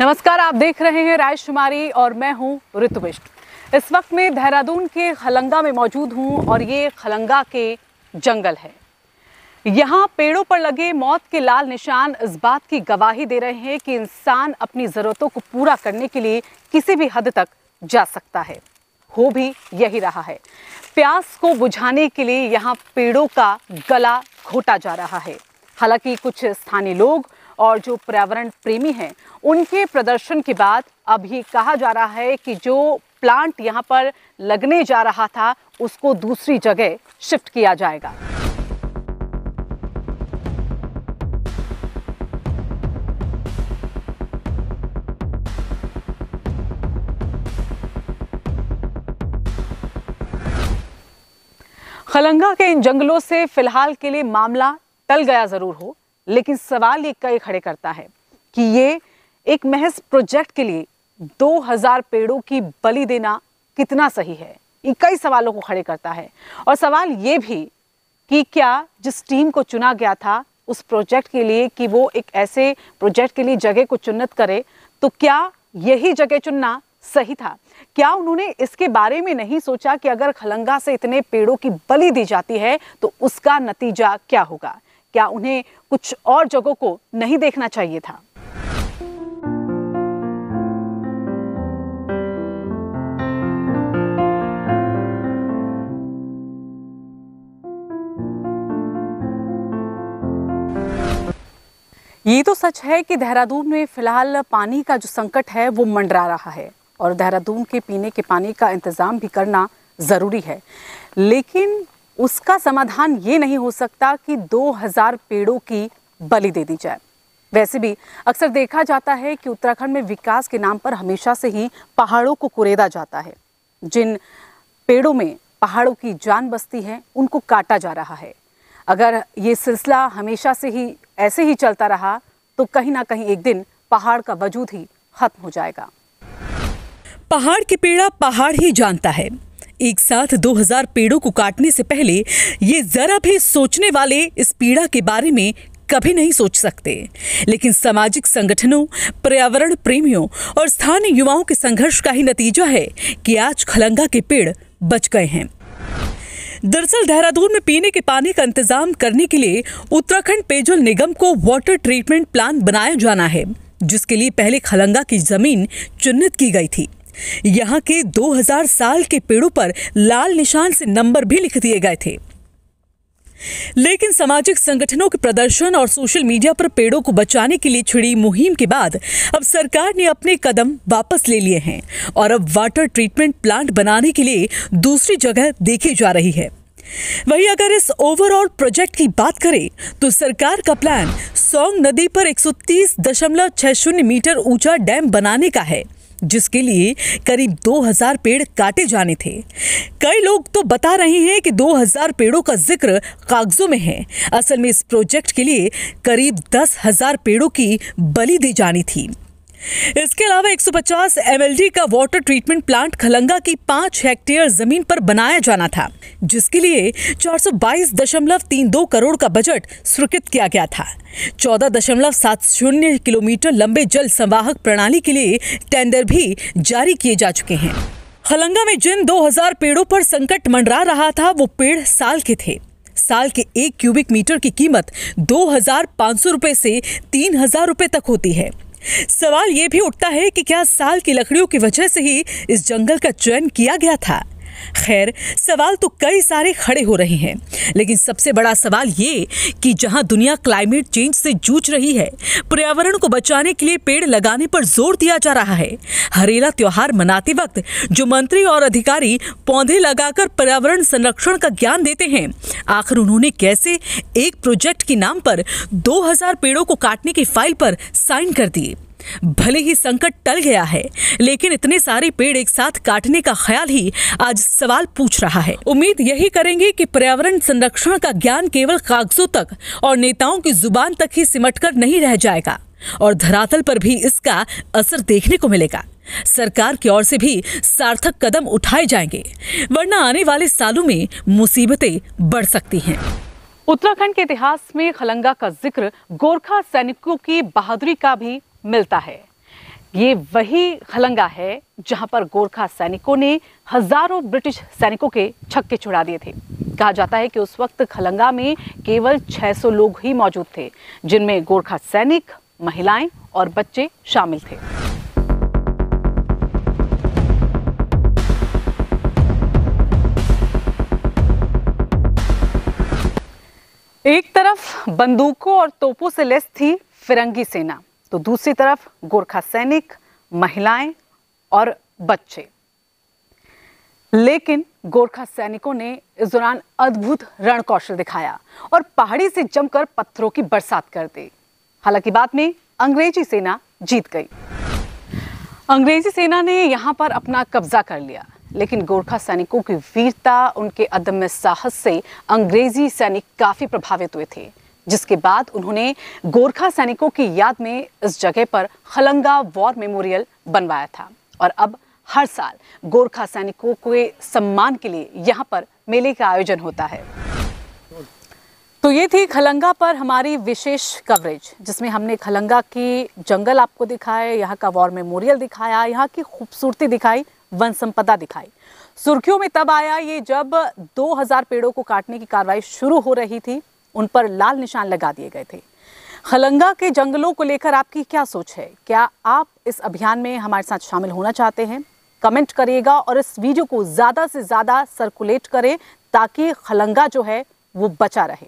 नमस्कार, आप देख रहे हैं रायशुमारी और मैं हूं ऋतु बिष्ट। इस वक्त मैं देहरादून के खलंगा में मौजूद हूं और ये खलंगा के जंगल है। यहाँ पेड़ों पर लगे मौत के लाल निशान इस बात की गवाही दे रहे हैं कि इंसान अपनी जरूरतों को पूरा करने के लिए किसी भी हद तक जा सकता है। हो भी यही रहा है। प्यास को बुझाने के लिए यहाँ पेड़ों का गला घोटा जा रहा है। हालांकि कुछ स्थानीय लोग और जो पर्यावरण प्रेमी हैं, उनके प्रदर्शन के बाद अब ये कहा जा रहा है कि जो प्लांट यहाँ पर लगने जा रहा था उसको दूसरी जगह शिफ्ट किया जाएगा। खलंगा के इन जंगलों से फिलहाल के लिए मामला टल गया जरूर हो, लेकिन सवाल ये कई खड़े करता है कि ये एक महज प्रोजेक्ट के लिए 2000 पेड़ों की बलि देना कितना सही है। ये कई सवालों को खड़े करता है। और सवाल ये भी कि क्या जिस टीम को चुना गया था उस प्रोजेक्ट के लिए कि वो एक ऐसे प्रोजेक्ट के लिए जगह को चिन्हित करे, तो क्या यही जगह चुनना सही था? क्या उन्होंने इसके बारे में नहीं सोचा कि अगर खलंगा से इतने पेड़ों की बलि दी जाती है तो उसका नतीजा क्या होगा? क्या उन्हें कुछ और जगहों को नहीं देखना चाहिए था? ये तो सच है कि देहरादून में फिलहाल पानी का जो संकट है वो मंडरा रहा है और देहरादून के पीने के पानी का इंतजाम भी करना जरूरी है, लेकिन उसका समाधान ये नहीं हो सकता कि 2000 पेड़ों की बलि दे दी जाए। वैसे भी अक्सर देखा जाता है कि उत्तराखंड में विकास के नाम पर हमेशा से ही पहाड़ों को कुरेदा जाता है। जिन पेड़ों में पहाड़ों की जान बसती है उनको काटा जा रहा है। अगर ये सिलसिला हमेशा से ही ऐसे ही चलता रहा तो कहीं ना कहीं एक दिन पहाड़ का वजूद ही खत्म हो जाएगा। पहाड़ की पीड़ा पहाड़ ही जानता है। एक साथ 2000 पेड़ों को काटने से पहले ये जरा भी सोचने वाले इस पीड़ा के बारे में कभी नहीं सोच सकते, लेकिन सामाजिक संगठनों, पर्यावरण प्रेमियों और स्थानीय युवाओं के संघर्ष का ही नतीजा है कि आज खलंगा के पेड़ बच गए हैं। दरअसल देहरादून में पीने के पानी का इंतजाम करने के लिए उत्तराखंड पेयजल निगम को वाटर ट्रीटमेंट प्लांट बनाया जाना है, जिसके लिए पहले खलंगा की जमीन चिन्हित की गई थी। यहाँ के 2000 साल के पेड़ों पर लाल निशान से नंबर भी लिख दिए गए थे, लेकिन सामाजिक संगठनों के प्रदर्शन और सोशल मीडिया पर पेड़ों को बचाने के लिए छिड़ी मुहिम के बाद अब सरकार ने अपने कदम वापस ले लिए हैं और अब वाटर ट्रीटमेंट प्लांट बनाने के लिए दूसरी जगह देखी जा रही है। वहीं अगर इस ओवरऑल प्रोजेक्ट की बात करें तो सरकार का प्लान सोंग नदी पर 130.60 मीटर ऊंचा डैम बनाने का है, जिसके लिए करीब 2000 पेड़ काटे जाने थे। कई लोग तो बता रहे हैं कि 2000 पेड़ों का जिक्र कागजों में है। असल में इस प्रोजेक्ट के लिए करीब 10,000 पेड़ों की बलि दी जानी थी। इसके अलावा 150 MLD का वाटर ट्रीटमेंट प्लांट खलंगा की 5 हेक्टेयर जमीन पर बनाया जाना था, जिसके लिए 422.32 करोड़ का बजट स्वीकृत किया गया था। 14.70 किलोमीटर लंबे जल संवाहक प्रणाली के लिए टेंडर भी जारी किए जा चुके हैं। खलंगा में जिन 2000 पेड़ों पर संकट मंडरा रहा था वो पेड़ साल के थे। साल के 1 क्यूबिक मीटर की कीमत 2500 रुपए से 3000 रुपए तक होती है। सवाल ये भी उठता है कि क्या साल की लकड़ियों की वजह से ही इस जंगल का चयन किया गया था? खैर, सवाल तो कई सारे खड़े हो रहे हैं, लेकिन सबसे बड़ा सवाल ये कि जहां दुनिया क्लाइमेट चेंज से जूझ रही है, पर्यावरण को बचाने के लिए पेड़ लगाने पर जोर दिया जा रहा है। हरेला त्योहार मनाते वक्त जो मंत्री और अधिकारी पौधे लगाकर पर्यावरण संरक्षण का ज्ञान देते हैं, आखिर उन्होंने कैसे एक प्रोजेक्ट के नाम पर 2000 पेड़ों को काटने की फाइल पर साइन कर दिए? भले ही संकट टल गया है, लेकिन इतने सारे पेड़ एक साथ काटने का ख्याल ही आज सवाल पूछ रहा है। उम्मीद यही करेंगे कि पर्यावरण संरक्षण का ज्ञान केवल कागजों तक और नेताओं की जुबान तक ही सिमटकर नहीं रह जाएगा और धरातल पर भी इसका असर देखने को मिलेगा। सरकार की ओर से भी सार्थक कदम उठाए जाएंगे, वरना आने वाले सालों में मुसीबतें बढ़ सकती हैं। उत्तराखंड के इतिहास में खलंगा का जिक्र गोरखा सैनिकों की बहादुरी का भी मिलता है। ये वही खलंगा है जहां पर गोरखा सैनिकों ने हजारों ब्रिटिश सैनिकों के छक्के छुड़ा दिए थे। कहा जाता है कि उस वक्त खलंगा में केवल 600 लोग ही मौजूद थे, जिनमें गोरखा सैनिक, महिलाएं और बच्चे शामिल थे। एक तरफ बंदूकों और तोपों से लैस थी फिरंगी सेना, तो दूसरी तरफ गोरखा सैनिक, महिलाएं और बच्चे। लेकिन गोरखा सैनिकों ने इस दौरान अद्भुत रण कौशल दिखाया और पहाड़ी से जमकर पत्थरों की बरसात कर दी। हालांकि बाद में अंग्रेजी सेना जीत गई। अंग्रेजी सेना ने यहां पर अपना कब्जा कर लिया, लेकिन गोरखा सैनिकों की वीरता, उनके अदम्य साहस से अंग्रेजी सैनिक काफी प्रभावित हुए थे, जिसके बाद उन्होंने गोरखा सैनिकों की याद में इस जगह पर खलंगा वॉर मेमोरियल बनवाया था। और अब हर साल गोरखा सैनिकों के सम्मान के लिए यहाँ पर मेले का आयोजन होता है। तो ये थी खलंगा पर हमारी विशेष कवरेज, जिसमें हमने खलंगा की जंगल आपको दिखाए, यहाँ का वॉर मेमोरियल दिखाया, यहाँ की खूबसूरती दिखाई, वन संपदा दिखाई। सुर्खियों में तब आया ये जब 2000 पेड़ों को काटने की कार्रवाई शुरू हो रही थी, उन पर लाल निशान लगा दिए गए थे। खलंगा के जंगलों को लेकर आपकी क्या सोच है? क्या आप इस अभियान में हमारे साथ शामिल होना चाहते हैं? कमेंट करिएगा और इस वीडियो को ज़्यादा से ज़्यादा सर्कुलेट करें ताकि खलंगा जो है वो बचा रहे।